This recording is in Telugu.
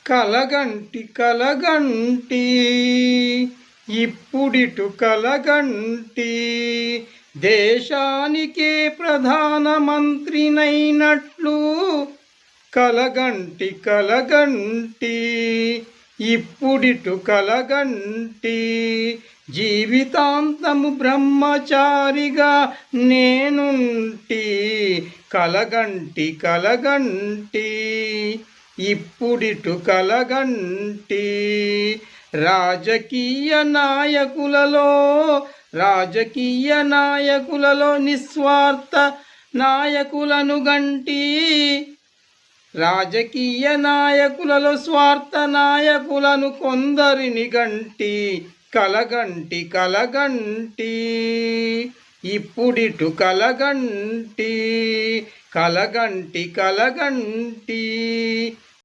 కలగంటి కలగంటి ఇప్పుడిటు కలగంటి దేశానికే ప్రధానమంత్రినైనట్లు కలగంటి కలగంటి ఇప్పుడిటు కలగంటి జీవితాంతము బ్రహ్మచారిగా నేనుంటి కలగంటి కలగంటి ఇప్పుడిటు కలగంటి రాజకీయ నాయకులలో నిస్వార్థ నాయకులను గంటి రాజకీయ నాయకులలో స్వార్థ నాయకులను కొందరిని గంటి కలగంటి కలగంటి ఇప్పుడిటు కలగంటి కలగంటి కలగంటి